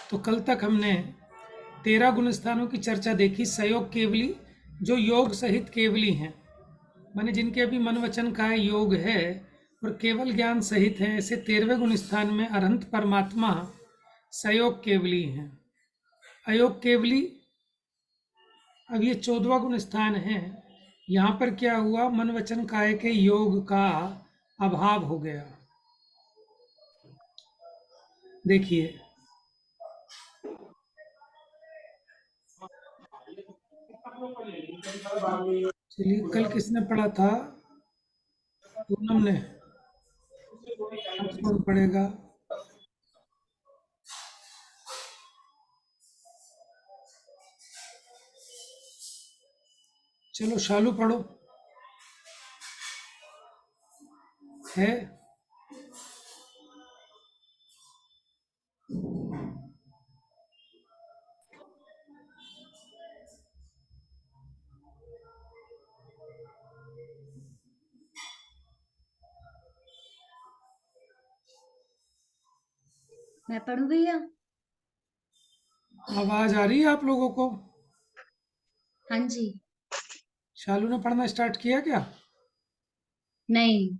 तो कल तक हमने 13 गुण स्थानों की चर्चा देखी। सहयोग केवली जो योग सहित केवली हैं, माने जिनके अभी मन वचन का योग है और केवल ज्ञान सहित हैं, ऐसे 13वें गुण स्थान में अरहंत परमात्मा सहयोग केवली हैं। अयोग केवली अब ये 14वां गुण स्थान है। यहाँ पर क्या हुआ, मन वचन काय के योग का अभाव हो गया। देखिए, चलिए कल किसने पढ़ा था? पूनम ने। आज कौन पढ़ेगा? चलो शालू पढ़ो। है मैं पढ़ूं भैया? आवाज आ रही है आप लोगों को? हाँ जी। शालू ने पढ़ना स्टार्ट किया क्या? नहीं।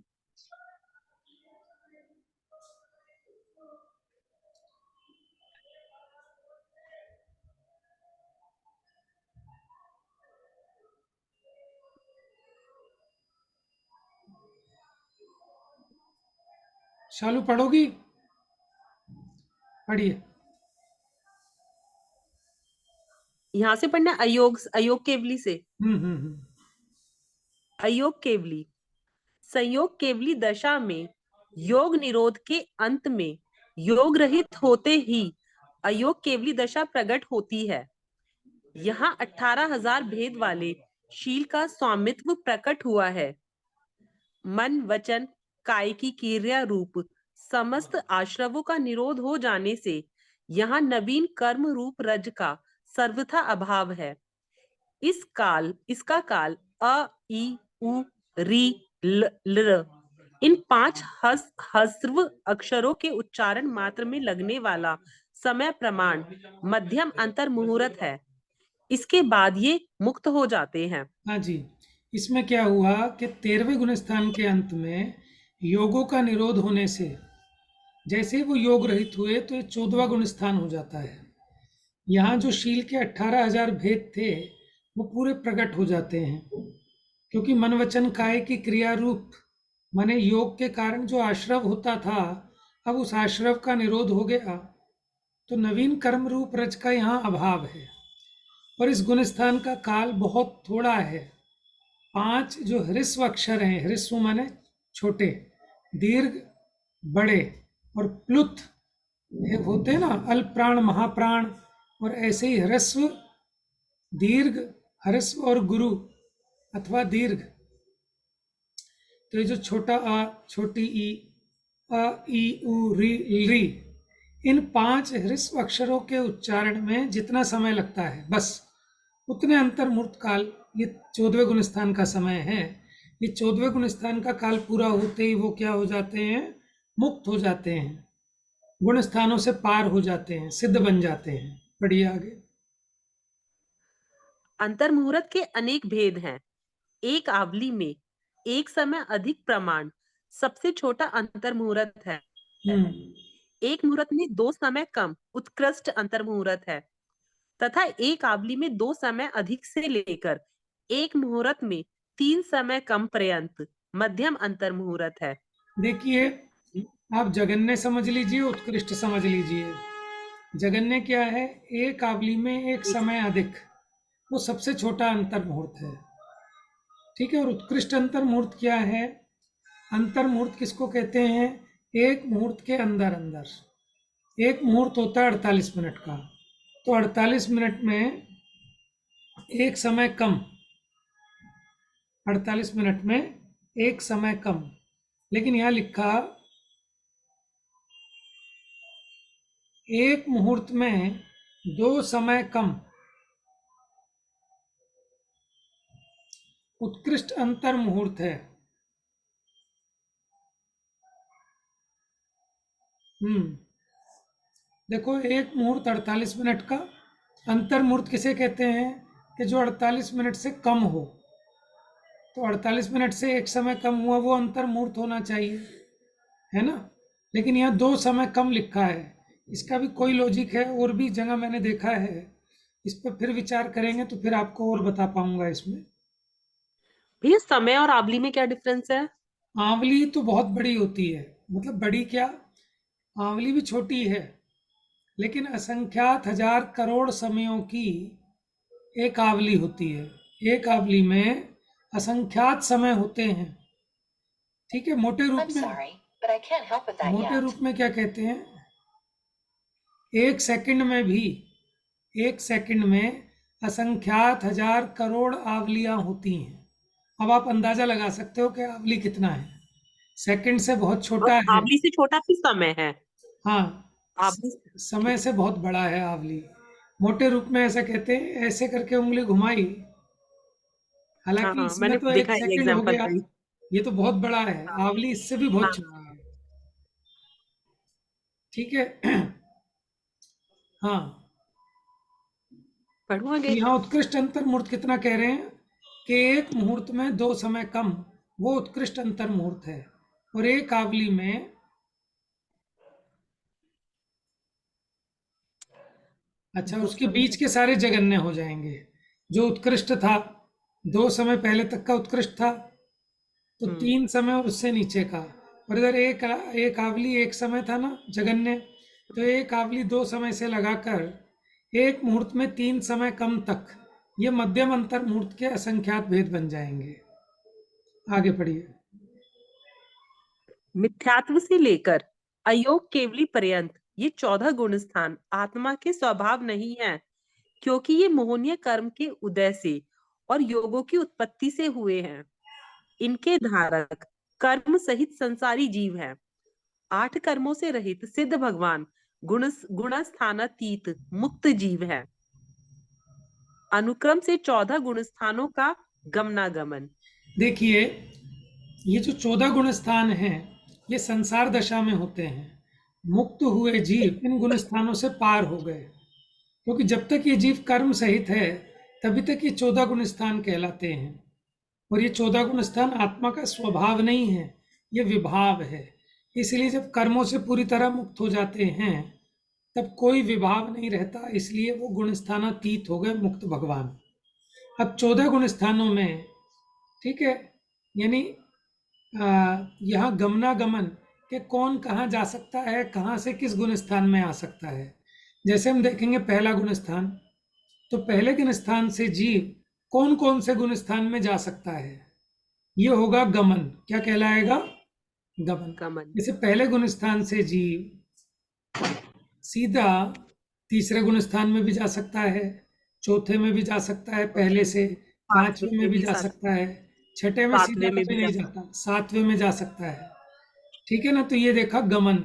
शालू पढ़ोगी? पढ़िए। यहाँ से पढ़ना अयोग अयोग केवली से। हम्म। अयोग केवली संयोग केवली दशा में योग निरोध के अंत में योग रहित होते ही अयोग केवली दशा प्रकट होती है। यहाँ 18,000 भेद वाले शील का स्वामित्व प्रकट हुआ है। मन वचन काय की क्रिया रूप समस्त आश्रवों का निरोध हो जाने से यहाँ नवीन कर्म रूप रज का सर्वथा अभाव है। इसका काल अ ई उ री ल इन 5 ह्रस्व अक्षरों के उच्चारण मात्र में लगने वाला समय प्रमाण मध्यम अंतर मुहूर्त है। इसके बाद ये मुक्त हो जाते हैं। हाँ जी, इसमें क्या हुआ कि 13वें गुण स्थान के अंत में योगों का निरोध होने से जैसे वो योग रहित हुए तो ये 14वां गुण स्थान हो जाता है। यहाँ जो शील के 18,000 भेद थे वो पूरे प्रकट हो जाते हैं, क्योंकि मन वचन काय की क्रिया रूप माने योग के कारण जो आश्रव होता था, अब उस आश्रव का निरोध हो गया, तो नवीन कर्म रूप रज का यहाँ अभाव है। और इस गुण स्थान का काल बहुत थोड़ा है। 5 जो ह्रस्व अक्षर हैं, ह्रस्व माने छोटे, दीर्घ बड़े, और प्लुत होते हैं ना, अल्प प्राण महाप्राण, और ऐसे ही ह्रस्व दीर्घ ह्रस्व और गुरु अथवा दीर्घ। तो ये जो छोटा आ, छोटी ई, अ ई उ री, इन 5 ह्रस्व अक्षरों के उच्चारण में जितना समय लगता है, बस उतने अंतर्मुहूर्त काल ये 14वें गुण स्थान का समय है। ये 14वें गुण स्थान का काल पूरा होते ही वो क्या हो जाते हैं, मुक्त हो जाते हैं, गुण स्थानों से पार हो जाते हैं, सिद्ध बन जाते हैं। पढ़िए आगे। अंतर्मुहूर्त के अनेक भेद हैं। एक आवली में एक समय अधिक प्रमाण सबसे छोटा अंतर्मुहूर्त है। एक मुहूर्त में 2 समय कम उत्कृष्ट अंतर्मुहूर्त है, तथा एक आवली में 2 समय अधिक से लेकर एक मुहूर्त में 3 समय कम पर्यंत मध्यम अंतर्मुहूर्त है। देखिए, आप जगन्य समझ लीजिए, उत्कृष्ट समझ लीजिए। जगन्य क्या है, एक आवली में एक समय अधिक, वो सबसे छोटा अंतर मुहूर्त है, ठीक है। और उत्कृष्ट अंतर मुहूर्त क्या है, अंतर मुहूर्त किसको कहते हैं, एक मुहूर्त के अंदर अंदर। एक मुहूर्त होता है 48 मिनट का, तो 48 मिनट में एक समय कम, 48 मिनट में एक समय कम। लेकिन यहाँ लिखा एक मुहूर्त में 2 समय कम, उत्कृष्ट अंतर मुहूर्त है। देखो, एक मुहूर्त 48 मिनट का, अंतर मुहूर्त किसे कहते हैं कि जो 48 मिनट से कम हो। तो 48 मिनट से एक समय कम हुआ, वो अंतर मुहूर्त होना चाहिए, है ना। लेकिन यहाँ 2 समय कम लिखा है, इसका भी कोई लॉजिक है, और भी जगह मैंने देखा है। इस पर फिर विचार करेंगे तो फिर आपको और बता पाऊंगा इसमें। भैया समय और आवली में क्या डिफरेंस है? आंवली तो बहुत बड़ी होती है, मतलब बड़ी क्या, आंवली भी छोटी है, लेकिन असंख्यात हजार करोड़ समयों की एक आवली होती है। एक आवली में असंख्यात समय होते हैं। ठीक है, मोटे रूप I'm में, sorry, but I can't help with that मोटे yet. रूप में क्या कहते हैं, एक सेकंड में भी, एक सेकंड में असंख्यात हजार करोड़ आवलियां होती हैं। अब आप अंदाजा लगा सकते हो कि आवली कितना है। सेकंड से बहुत और छोटा है। आवली से छोटा भी समय है? हाँ, आवली समय से बहुत बड़ा है आवली। मोटे रूप में ऐसा कहते हैं, ऐसे करके उंगली घुमाई, हाँ हालांकि हाँ, इसमें मैंने तो एक देखा है ये सेकंड हो एग्जांपल गया, कहीं। ये तो बहुत बड़ा है, हाँ आवली इससे भी हाँ बहुत हाँ। छोटा है। ठीक है। हाँ, पढ़ू तो आगे। यहाँ उत्कृष्ट अंतर मुहूर्त कितना कह रहे हैं कि एक मुहूर्त में 2 समय कम, वो उत्कृष्ट अंतर मुहूर्त है। और एक आवली में, अच्छा, दो उसके समय। बीच के सारे जगन्य हो जाएंगे। जो उत्कृष्ट था, 2 समय पहले तक का उत्कृष्ट था, तो 3 समय और उससे नीचे का। और इधर एक एक आवली एक समय था ना, जगन्य। तो एक आवली 2 समय से लगाकर एक मुहूर्त में 3 समय कम तक, ये मध्यम अंतर मुहूर्त के असंख्यात भेद बन जाएंगे। आगे पढ़िए। मिथ्यात्व से लेकर अयोग केवली पर्यंत ये 14 गुण स्थान आत्मा के स्वभाव नहीं है, क्योंकि ये मोहनीय कर्म के उदय से और योगों की उत्पत्ति से हुए हैं। इनके धारक कर्म सहित संसारी जीव हैं। 8 कर्मों से रहित सिद्ध भगवान गुणस्थानातीत मुक्त जीव है। अनुक्रम से 14 गुण स्थानों का गमनागमन। देखिए, ये जो 14 गुण स्थान हैं, ये संसार दशा में होते हैं। मुक्त हुए जीव इन गुण स्थानों से पार हो गए, क्योंकि जब तक ये जीव कर्म सहित है, तभी तक ये 14 गुण स्थान कहलाते हैं। और ये 14 गुण स्थान आत्मा का स्वभाव नहीं है, ये विभाव है। इसलिए जब कर्मों से पूरी तरह मुक्त हो जाते हैं, तब कोई विभाव नहीं रहता, इसलिए वो गुण स्थानातीत हो गए, मुक्त भगवान। अब 14 गुण स्थानों में, ठीक है, यानी यहाँ गमनागमन के कौन कहाँ जा सकता है, कहाँ से किस गुण स्थान में आ सकता है। जैसे हम देखेंगे पहला गुण स्थान, तो पहले गुण स्थान से जीव कौन कौन से गुण स्थान में जा सकता है, ये होगा गमन। क्या कहलाएगा? गमन। गमन। जैसे पहले गुण स्थान से जीव सीधा तीसरे गुण स्थान में भी जा सकता है, चौथे में भी जा सकता है, पहले से पांचवें पांचवें में में भी भी जा सकता है, छठे में सीधा सातवें में कभी भी नहीं जा जाता, सातवें में जा सकता है। ठीक है ना, तो ये देखा गमन।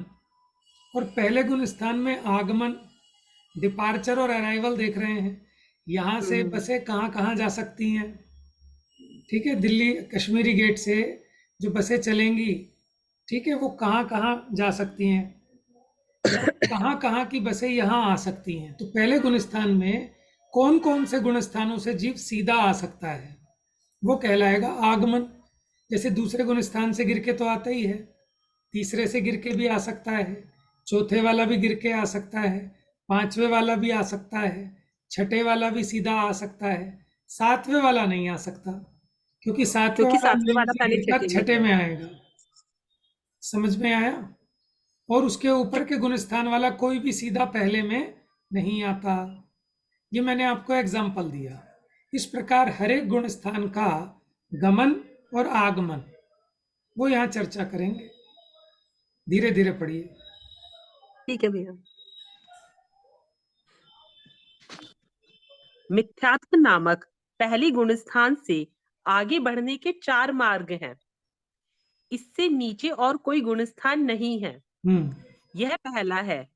और पहले गुण स्थान में आगमन, डिपार्चर और अराइवल देख रहे हैं। यहाँ से बसें कहाँ कहाँ जा सकती हैं। ठीक है, दिल्ली कश्मीरी गेट से जो बसें चलेंगी, ठीक है, वो कहाँ कहाँ जा सकती हैं, कहाँ कहाँ की बसें यहाँ आ सकती हैं। तो पहले गुण स्थान में कौन कौन से गुण स्थानों से जीव सीधा आ सकता है, वो कहलाएगा आगमन। जैसे दूसरे गुण स्थान से गिर के तो आता ही है, तीसरे से गिर के भी आ सकता है, चौथे वाला भी गिर के आ सकता है, पांचवे वाला भी आ सकता है, छठे वाला भी सीधा आ सकता है, सातवें वाला नहीं आ सकता, क्योंकि सातवें क्योंकि वाला सातवें नींव वाला से पहले गिरकर छठे में छठे है। में आएगा। समझ में आया? और उसके ऊपर के गुण स्थान वाला कोई भी सीधा पहले में नहीं आता। ये मैंने आपको एग्जाम्पल दिया। इस प्रकार हर एक गुण स्थान का गमन और आगमन, वो यहाँ चर्चा करेंगे। धीरे धीरे पढ़िए। ठीक है भैया। मिथ्यात्व नामक पहली गुण स्थान से आगे बढ़ने के 4 मार्ग हैं। इससे नीचे और कोई गुण स्थान नहीं है। यह पहला है।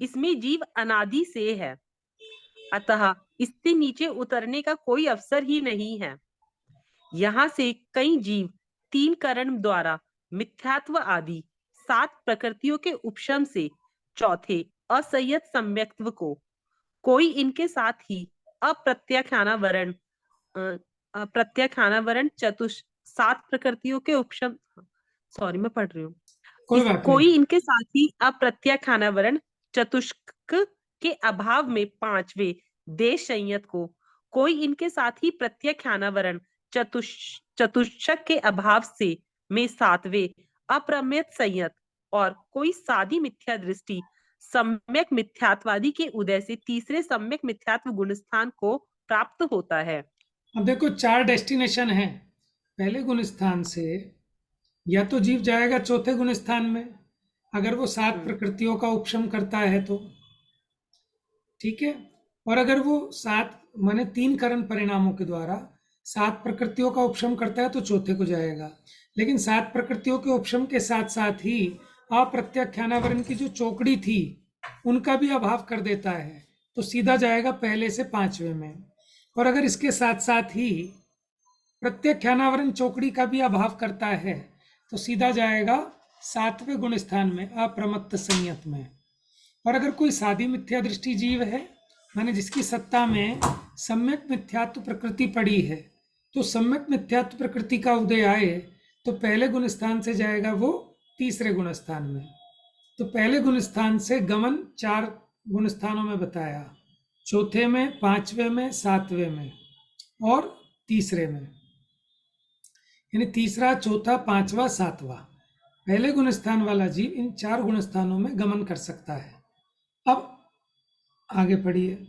इसमें जीव अनादि से है, अतः इससे नीचे उतरने का कोई अवसर ही नहीं है। यहाँ से कई जीव 3 करण द्वारा मिथ्यात्व आदि 7 प्रकृतियों के उपशम से चौथे असंयत सम्यक्त्व को कोई इनके साथ ही अप्रत्याख्यानावरण अप्रत्याख्यानावरण चतुष 7 प्रकृतियों के उपशम, सॉरी मैं पढ़ रही हूँ। कोई बात नहीं। कोई इनके साथ ही अप्रत्याख्यानावरण चतुष्क के अभाव में 5वें देश संयत को, कोई इनके साथ ही प्रत्याख्यानावरण चतुष्क के अभाव से में 7वें अप्रमेय संयत, और कोई सादी मिथ्या दृष्टि सम्यक मिथ्यात्वादी के उदय से तीसरे सम्यक मिथ्यात्व गुणस्थान को प्राप्त होता है। अब देखो 4 डेस्टिनेशन है। पहले गुण स्थान से या तो जीव जाएगा चौथे गुण स्थान में, अगर वो 7 प्रकृतियों का उपशम करता है तो, ठीक है। और अगर वो 7 माने 3 करण परिणामों के द्वारा 7 प्रकृतियों का उपशम करता है तो चौथे को जाएगा। लेकिन 7 प्रकृतियों के उपशम के साथ साथ ही अप्रत्याख्यानावरण की जो चौकड़ी थी उनका भी अभाव कर देता है, तो सीधा जाएगा पहले से 5वें में। और अगर इसके साथ साथ ही प्रत्याख्यानावरण चौकड़ी का भी अभाव करता है तो सीधा जाएगा 7वें गुण स्थान में अप्रमत्त संयत में। और अगर कोई सादी मिथ्या दृष्टि जीव है, माने जिसकी सत्ता में सम्यक मिथ्यात्व प्रकृति पड़ी है, तो सम्यक मिथ्यात्व प्रकृति का उदय आए तो पहले गुण स्थान से जाएगा वो तीसरे गुण स्थान में। तो पहले गुण स्थान से गमन 4 गुण स्थानों में बताया, चौथे में, 5वें में, 7वें में और तीसरे में, यानी तीसरा, चौथा, 5वां, 7वां पहले गुण स्थान वाला जीव इन 4 गुण स्थानों में गमन कर सकता है। अब आगे पढ़िए।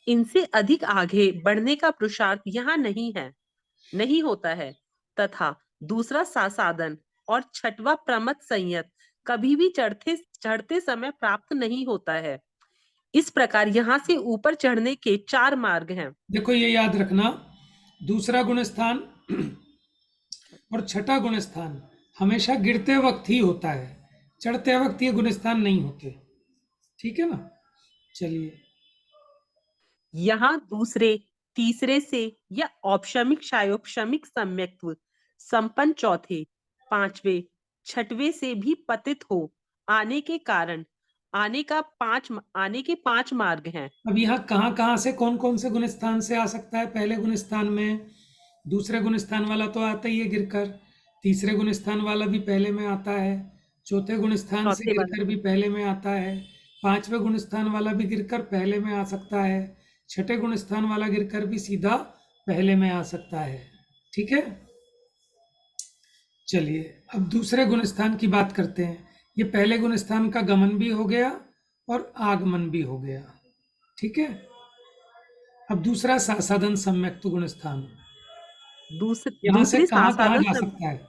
इनसे अधिक आगे बढ़ने का पुरुषार्थ यहाँ नहीं होता है, तथा दूसरा साधन और 6वां प्रमथ संयत कभी भी चढ़ते समय प्राप्त नहीं होता है। इस प्रकार यहाँ से ऊपर चढ़ने के 4 मार्ग हैं। देखो ये याद रखना, दूसरा गुण स्थान और 6ठा गुण स्थान हमेशा गिरते वक्त ही होता है, चढ़ते वक्त ये गुण स्थान नहीं होते, ठीक है ना। चलिए, यहाँ दूसरे, तीसरे से या औपशमिक शायोपशमिक सम्यक्त्व संपन्न चौथे, 5वें, 6वें से भी पतित हो आने के कारण आने के 5 मार्ग हैं। अब यहाँ कहाँ से कौन कौन से गुण स्थान से आ सकता है? पहले गुण स्थान में, दूसरे गुण स्थान वाला तो आता ही है गिरकर, तीसरे गुण स्थान वाला भी पहले में आता है, चौथे गुण स्थान से गिरकर भी पहले में आता है, 5वें गुण स्थान वाला भी गिरकर पहले में आ सकता है, 6ठे गुण स्थान वाला गिरकर भी सीधा पहले में आ सकता है, ठीक है। चलिए अब दूसरे गुण स्थान की बात करते हैं। ये पहले गुण स्थान का गमन भी हो गया और आगमन भी हो गया, ठीक है। अब दूसरा साधन सम्यक्त गुण स्थान, यहाँ से कहाँ जा सकता है?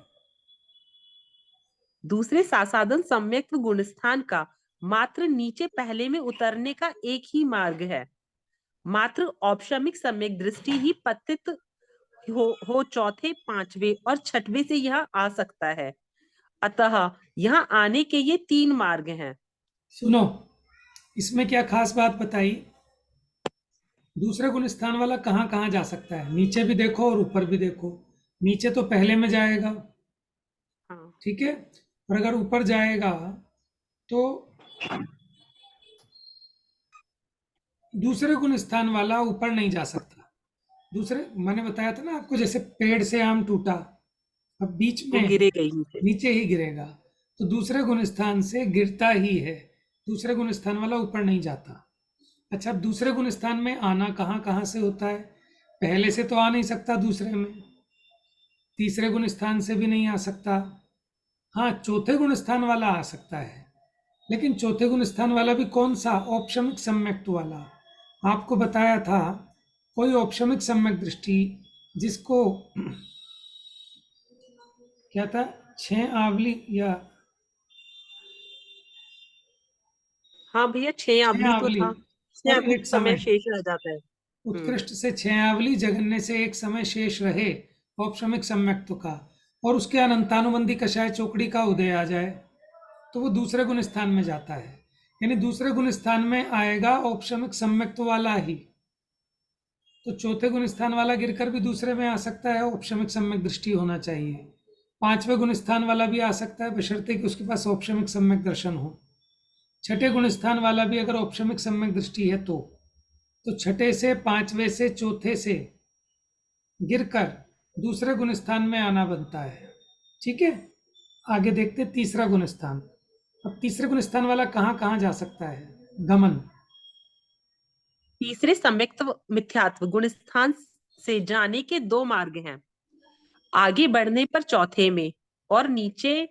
दूसरे साधन सम्यक्त गुण स्थान का मात्र नीचे पहले में उतरने का एक ही मार्ग है। मात्र औपशमिक सम्यक दृष्टि ही पतित हो चौथे, 5वें और 6वें से यह आ सकता है। अतः यहाँ आने के ये 3 मार्ग हैं। सुनो, इसमें क्या खास बात बताई? दूसरे गुण स्थान वाला कहाँ जा सकता है? नीचे भी देखो और ऊपर भी देखो। नीचे तो पहले में जाएगा, ठीक है। और अगर ऊपर जाएगा तो दूसरे गुण स्थान वाला ऊपर नहीं जा सकता। दूसरे, मैंने बताया था ना आपको, जैसे पेड़ से आम टूटा, अब बीच में गिरेगा ही नीचे ही गिरेगा, तो दूसरे गुण स्थान से गिरता ही है, दूसरे गुण स्थान वाला ऊपर नहीं जाता। अच्छा, अब दूसरे गुण स्थान में आना कहाँ से होता है? पहले से तो आ नहीं सकता, दूसरे में, तीसरे गुण स्थान से भी नहीं आ सकता। हाँ, चौथे गुण स्थान वाला आ सकता है, लेकिन चौथे गुण स्थान वाला भी कौन सा? औपशमिक सम्यक्त वाला। आपको बताया था कोई औपशमिक सम्यक दृष्टि जिसको क्या था, 6 आवली या, हाँ भैया 6 आवली तो था, 6 आवली एक समय शेष रह जाता है। उत्कृष्ट से 6 आवली, जगन्य से एक समय शेष रहे औपशमिक सम्यक्त का, और उसके अनंतानुबंधी कषाय चौकड़ी का उदय आ जाए तो वो दूसरे गुण स्थान में जाता है। यानी दूसरे गुण स्थान में आएगा औपशमिक सम्यक्त वाला ही, तो चौथे गुण स्थान वाला गिरकर भी दूसरे में आ सकता है, औपशमिक सम्यक दृष्टि होना चाहिए। पांचवें गुण स्थान वाला भी आ सकता है, बशर्ते कि उसके पास औपशमिक सम्यक दर्शन हो। छठे गुण स्थान वाला भी अगर औपशमिक सम्यक दृष्टि है तो छठे से, पांचवें से, चौथे से गिरकर दूसरे गुण स्थान में आना बनता है। ठीक है, आगे देखते तीसरा गुण स्थान। अब तीसरे गुण स्थान वाला कहाँ कहाँ जा सकता है? गमन। तीसरे सम्यक्त्व मिथ्यात्व गुण स्थान से जाने के दो मार्ग हैं। आगे बढ़ने पर चौथे में और नीचे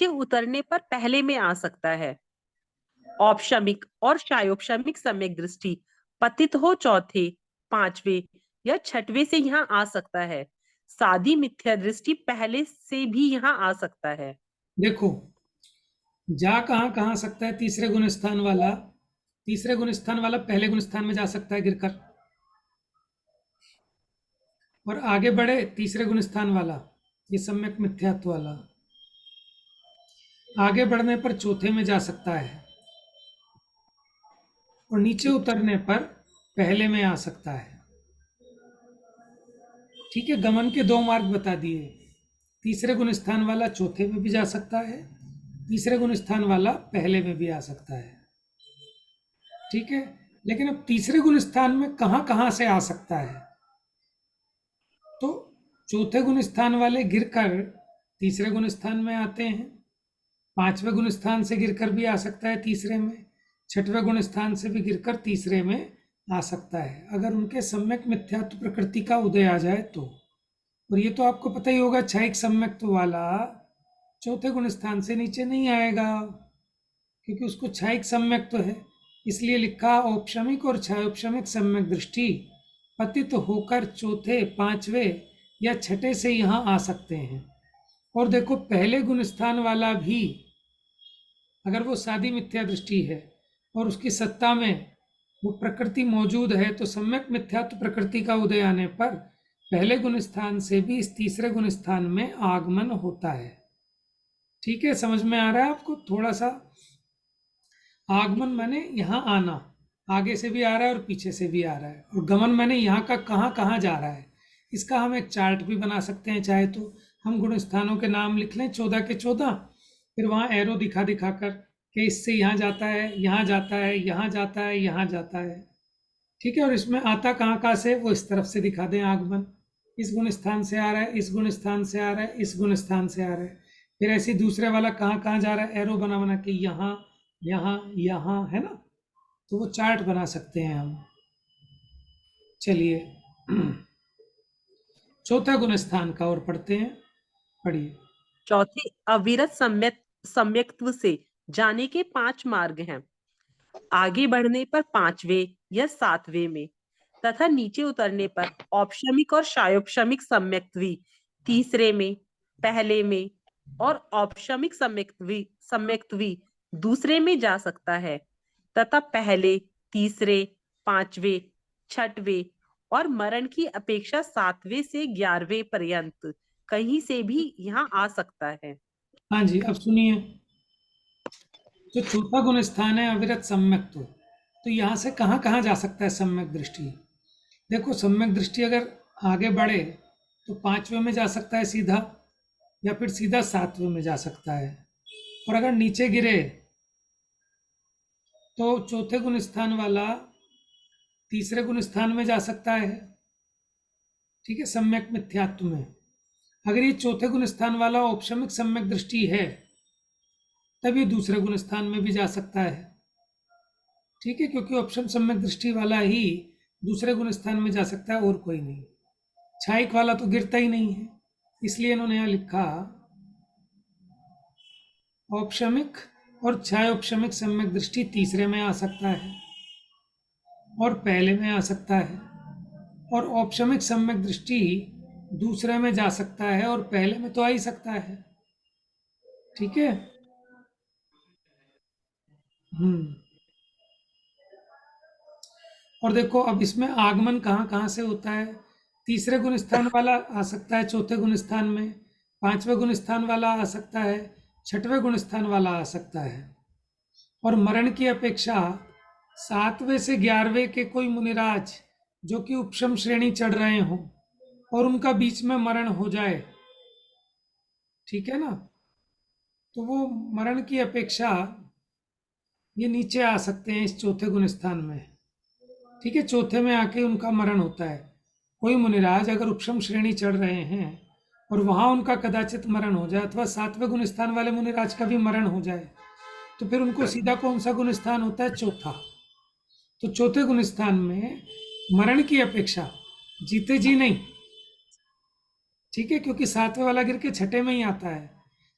उतरने पर पहले में आ सकता है। औपशमिक और शायोपशमिक सम्यक दृष्टि पतित हो चौथे, पांचवे या छठवे से यहाँ आ सकता है। सादी मिथ्या दृष्टि पहले से भी यहाँ आ सकता है। देखो, जा कहाँ कहाँ सकता है तीसरे गुण स्थान वाला? तीसरे गुण स्थान वाला पहले गुण स्थान में जा सकता है गिरकर, और आगे बढ़े तीसरे गुण स्थान वाला, ये सम्यक मिथ्यात्व वाला, आगे बढ़ने पर चौथे में जा सकता है, और नीचे उतरने पर पहले में आ सकता है। ठीक है, गमन के दो मार्ग बता दिए। तीसरे गुण स्थान वाला चौथे में भी जा सकता है, तीसरे गुण स्थान वाला पहले में भी आ सकता है। ठीक है, लेकिन अब तीसरे गुण स्थान में कहाँ कहाँ से आ सकता है? तो चौथे गुण स्थान वाले गिरकर तीसरे गुण स्थान में आते हैं, पांचवें गुण स्थान से गिरकर भी आ सकता है तीसरे में, छठवें गुण स्थान से भी गिरकर तीसरे में आ सकता है, अगर उनके सम्यक मिथ्यात्व प्रकृति का उदय आ जाए तो। और ये तो आपको पता ही होगा, क्षयिक सम्यक्त्व वाला चौथे गुण स्थान से नीचे नहीं आएगा, क्योंकि उसको क्षयिक सम्यक्त्व है। इसलिए लिखा औपशमिक और क्षयोपशमिक सम्यक दृष्टि पतित होकर चौथे, पांचवें या छठे से यहाँ आ सकते हैं। और देखो, पहले गुण स्थान वाला भी अगर वो सादी मिथ्या दृष्टि है और उसकी सत्ता में वो प्रकृति मौजूद है, तो सम्यक मिथ्यात्व प्रकृति का उदय आने पर पहले गुण स्थान से भी इस तीसरे गुण स्थान में आगमन होता है। ठीक है, समझ में आ रहा है आपको? थोड़ा सा आगमन माने यहाँ आना, आगे से भी आ रहा है और पीछे से भी आ रहा है, और गमन माने यहाँ का कहाँ कहाँ जा रहा है। इसका हम एक चार्ट भी बना सकते हैं, चाहे तो हम गुण स्थानों के नाम लिख लें 14 के 14, फिर वहाँ एरो दिखा दिखा कर कि इससे यहाँ जाता है, यहाँ जाता है, यहाँ जाता है, यहाँ जाता है। ठीक है, और इसमें आता कहाँ कहाँ से वो इस तरफ से दिखा दें, आगमन इस गुण स्थान से आ रहा है, इस गुण स्थान से आ रहा है, इस गुण स्थान से आ रहा है। फिर ऐसे दूसरे वाला कहाँ कहाँ जा रहा है, एरो बना बना के यहाँ यहाँ यहाँ, है ना? तो वो चार्ट बना सकते हैं हम। चलिए चौथा गुण स्थान का और पढ़ते हैं, पढ़िए। चौथे अविरत सम्यक्त्व से जाने के 5 मार्ग हैं। आगे बढ़ने पर पांचवें या सातवें में तथा नीचे उतरने पर औपशमिक और शायोपशमिक सम्यक्त्वी तीसरे में, पहले में और औपशमिक सम्यक्त्वी दूसरे में जा सकता है, तथा पहले, तीसरे, पांचवें, छठवें और मरण की अपेक्षा 7वें से 11वें पर्यंत कहीं से भी यहाँ आ सकता है। हाँ जी, अब सुनिए, जो चौथा गुण स्थान है अविरत सम्यक्त्व, तो यहाँ से कहाँ कहाँ जा सकता है सम्यक दृष्टि? देखो, सम्यक दृष्टि अगर आगे बढ़े तो पांचवें में जा सकता है सीधा, या फिर सीधा सातवें में जा सकता है, और अगर नीचे गिरे तो चौथे गुण स्थान वाला तीसरे गुण स्थान में जा सकता है। ठीक है, सम्यक मिथ्यात्व में। अगर ये चौथे गुण स्थान वाला औपशमिक सम्यक दृष्टि है, तब ये दूसरे गुण स्थान में भी जा सकता है। ठीक है, क्योंकि औपशम सम्यक दृष्टि वाला ही दूसरे गुण स्थान में जा सकता है, और कोई नहीं। क्षयिक वाला तो गिरता ही नहीं है, इसलिए इन्होंने यहाँ लिखा औपशमिक और क्षयोपशमिक सम्यक दृष्टि तीसरे में आ सकता है और पहले में आ सकता है, और औपशमिक सम्यक दृष्टि दूसरे में जा सकता है और पहले में तो आ ही सकता है। ठीक है, और देखो, अब इसमें आगमन कहाँ कहाँ से होता है? तीसरे गुण स्थान वाला आ सकता है चौथे गुण स्थान में, पांचवें गुण स्थान वाला आ सकता है, छठवें गुण स्थान वाला आ सकता है, और मरण की अपेक्षा 7वें से 11वें के कोई मुनिराज जो कि उपशम श्रेणी चढ़ रहे हों और उनका बीच में मरण हो जाए, ठीक है ना, तो वो मरण की अपेक्षा ये नीचे आ सकते हैं इस चौथे गुण स्थान में। ठीक है, चौथे में आके उनका मरण होता है। कोई मुनिराज अगर उपशम श्रेणी चढ़ रहे हैं और वहां उनका कदाचित मरण हो जाए, अथवा 7वें गुण स्थान वाले मुनिराज का भी मरण हो जाए, तो फिर उनको सीधा कौन सा गुण स्थान होता है? चौथा। तो चौथे गुण स्थान में मरण की अपेक्षा जीते जी नहीं, ठीक है, क्योंकि 7वें वाला गिर के छठे में ही आता है।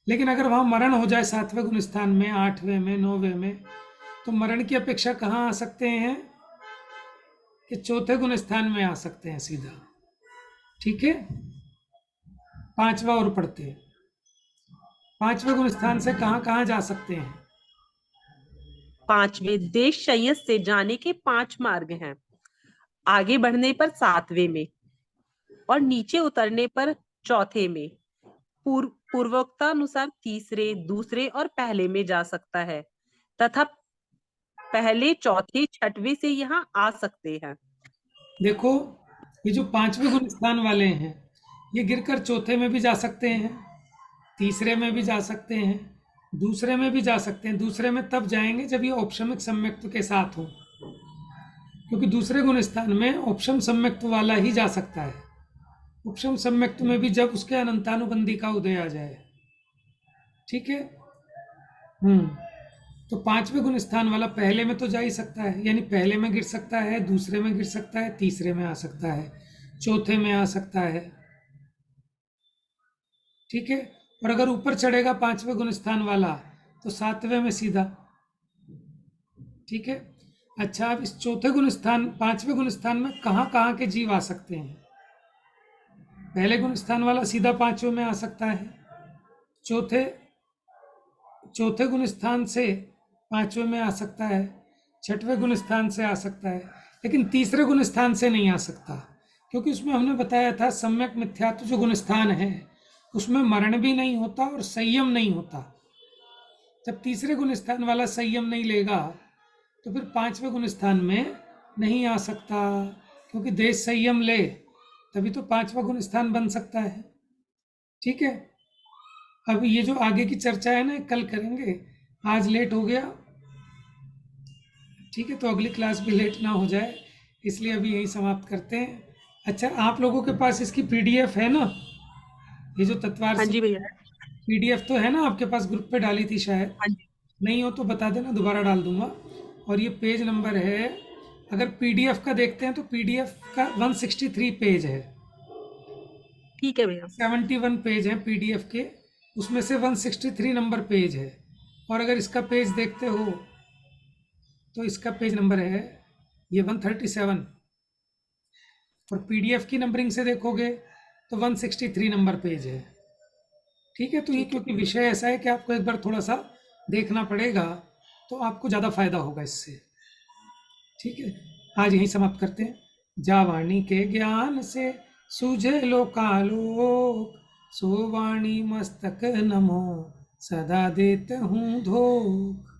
लेकिन अगर वहां मरण हो जाए 7वें गुण स्थान में, 8वें में, 9वें में, तो मरण की अपेक्षा कहाँ आ सकते हैं? कि चौथे गुण स्थान में आ सकते हैं सीधा। ठीक है, 5वां और पढ़ते हैं। 5वें गुण स्थान से कहाँ कहाँ जा सकते हैं? 5वें देश शय्यस से जाने के 5 मार्ग हैं। आगे बढ़ने पर 7वें में और नीचे उतरने पर चौथे में। पूर्वोक्तानुसार तीसरे, दूसरे और पहले में जा सकता है तथा पहले, चौथे, छठवें से यहाँ आ सकते हैं। देखो, ये जो 5वें गुण स्थान वाले हैं, ये गिरकर चौथे में भी जा सकते हैं, तीसरे में भी जा सकते हैं, दूसरे में भी जा सकते हैं। दूसरे में तब जाएंगे जब ये औपशमिक सम्यक्त्व के साथ हो, क्योंकि दूसरे गुण स्थान में औपशम सम्यक्त्व वाला ही जा सकता है। उपशम सम्यक्त्व में भी जब उसके अनंतानुबंधी का उदय आ जाए। ठीक है। तो 5वें गुण स्थान वाला पहले में तो जा ही सकता है, यानी पहले में गिर सकता है, दूसरे में गिर सकता है, तीसरे में आ सकता है, चौथे में आ सकता है। ठीक है। और अगर ऊपर चढ़ेगा 5वें गुण स्थान वाला तो 7वें में सीधा। ठीक है। अच्छा, अब इस चौथे गुण स्थान, 5वें गुण स्थान में कहाँ कहाँ के जीव आ सकते हैं? पहले गुण स्थान वाला सीधा 5वें में आ सकता है, चौथे गुण स्थान से 5वें में आ सकता है, छठवें गुण स्थान से आ सकता है, लेकिन तीसरे गुण स्थान से नहीं आ सकता, क्योंकि उसमें हमने बताया था सम्यक मिथ्यात्व जो गुण स्थान है उसमें मरण भी नहीं होता और संयम नहीं होता। जब तीसरे गुण स्थान वाला संयम नहीं लेगा तो फिर 5वें गुण स्थान में नहीं आ सकता, क्योंकि देश संयम ले तभी तो 5वां गुण स्थान बन सकता है। ठीक है। अब ये जो आगे की चर्चा है ना, कल करेंगे, आज लेट हो गया। ठीक है, तो अगली क्लास भी लेट ना हो जाए, इसलिए अभी यही समाप्त करते हैं। अच्छा, आप लोगों के पास इसकी पीडीएफ है ना? ये जो तत्वार हाँ जी भैया। पीडीएफ तो है ना आपके पास? ग्रुप पे डाली थी शायद। हाँ जी। नहीं हो तो बता देना, दोबारा डाल दूंगा। और ये पेज नंबर है, अगर पीडीएफ का देखते हैं तो पीडीएफ का 163 पेज है। ठीक है भैया। 71 पेज है पीडीएफ के, उसमें से 163 नंबर पेज है। और अगर इसका पेज देखते हो तो इसका पेज नंबर है ये 137, और पीडीएफ की नंबरिंग से देखोगे तो 163 नंबर पेज है। ठीक है। तो ये क्योंकि विषय ऐसा है कि आपको एक बार थोड़ा सा देखना पड़ेगा, तो आपको ज़्यादा फायदा होगा इससे। ठीक है, आज यहीं समाप्त करते हैं। जावाणी के ज्ञान से सूझे लोकालोक, सो वाणी मस्तक नमो, सदा देते हूँ धोख।